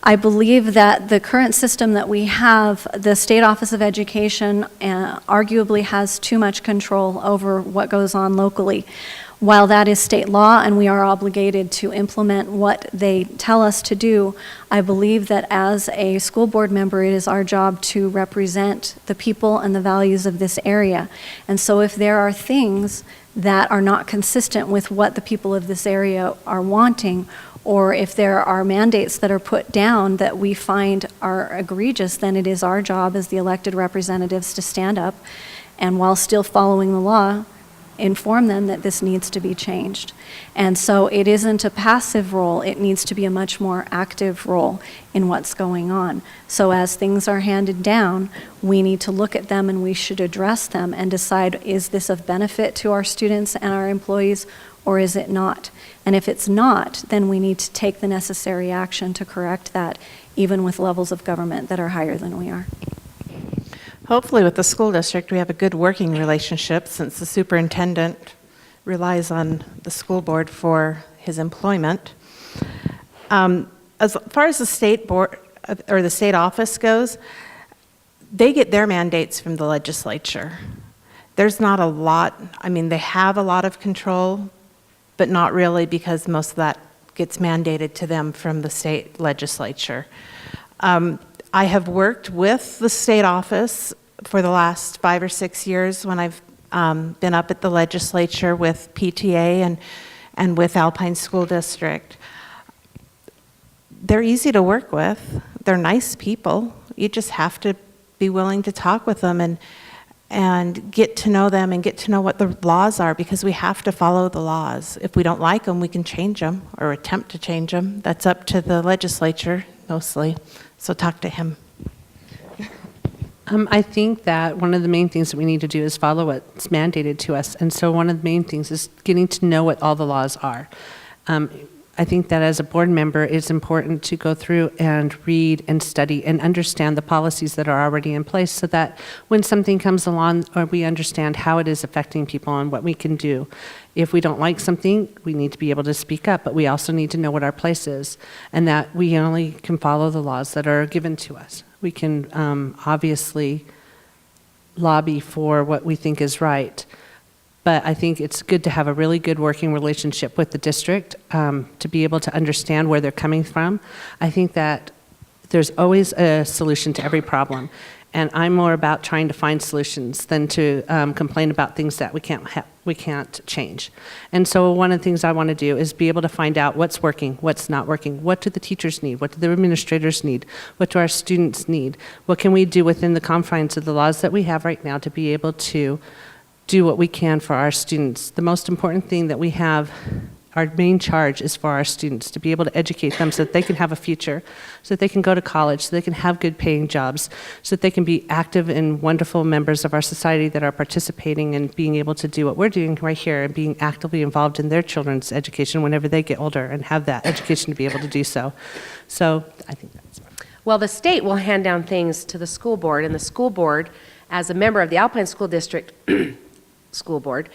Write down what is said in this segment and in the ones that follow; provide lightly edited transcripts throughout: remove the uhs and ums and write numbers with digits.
I believe that the current system that we have, the State Office of Education arguably has too much control over what goes on locally. While that is state law and we are obligated to implement what they tell us to do, I believe that as a school board member, it is our job to represent the people and the values of this area. And so if there are things that are not consistent with what the people of this area are wanting, or if there are mandates that are put down that we find are egregious, then it is our job as the elected representatives to stand up and, while still following the law, inform them that this needs to be changed. And so it isn't a passive role, it needs to be a much more active role in what's going on. So as things are handed down, we need to look at them and we should address them and decide, is this of benefit to our students and our employees, or is it not? And if it's not, then we need to take the necessary action to correct that, even with levels of government that are higher than we are. Hopefully with the school district, we have a good working relationship, since the superintendent relies on the school board for his employment. As far as the state board or the state office goes, they get their mandates from the legislature. There's not a lot, I mean, they have a lot of control, but not really, because most of that gets mandated to them from the state legislature. I have worked with the state office for the last 5 or 6 years when I've been up at the legislature with PTA and with Alpine School District. They're easy to work with. They're nice people. You just have to be willing to talk with them and get to know them and get to know what the laws are, because we have to follow the laws. If we don't like them, we can change them or attempt to change them. That's up to the legislature mostly. So talk to him. I think that one of the main things that we need to do is follow what's mandated to us. And so one of the main things is getting to know what all the laws are. I think that as a board member, it's important to go through and read and study and understand the policies that are already in place, so that when something comes along, or we understand how it is affecting people and what we can do. If we don't like something, we need to be able to speak up, but we also need to know what our place is, and that we only can follow the laws that are given to us. We can obviously lobby for what we think is right, but I think it's good to have a really good working relationship with the district, to be able to understand where they're coming from. I think that there's always a solution to every problem, and I'm more about trying to find solutions than to complain about things that we can't change. And so one of the things I want to do is be able to find out what's working, what's not working, what do the teachers need, what do the administrators need, what do our students need, what can we do within the confines of the laws that we have right now to be able to do what we can for our students. The most important thing that we have, our main charge, is for our students, to be able to educate them so that they can have a future, so that they can go to college, so they can have good paying jobs, so that they can be active and wonderful members of our society that are participating and being able to do what we're doing right here and being actively involved in their children's education whenever they get older and have that education to be able to do so. So I think that's... Well, the state will hand down things to the school board, and the school board, as a member of the Alpine School District school board,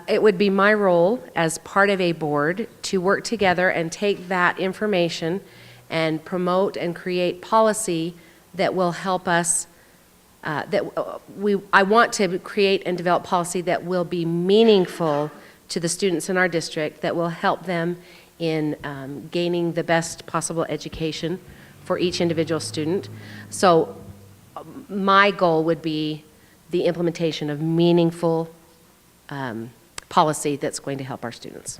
it would be my role as part of a board to work together and take that information and promote and create policy that will help us. I want to create and develop policy that will be meaningful to the students in our district, that will help them in gaining the best possible education for each individual student. So my goal would be the implementation of meaningful policy that's going to help our students.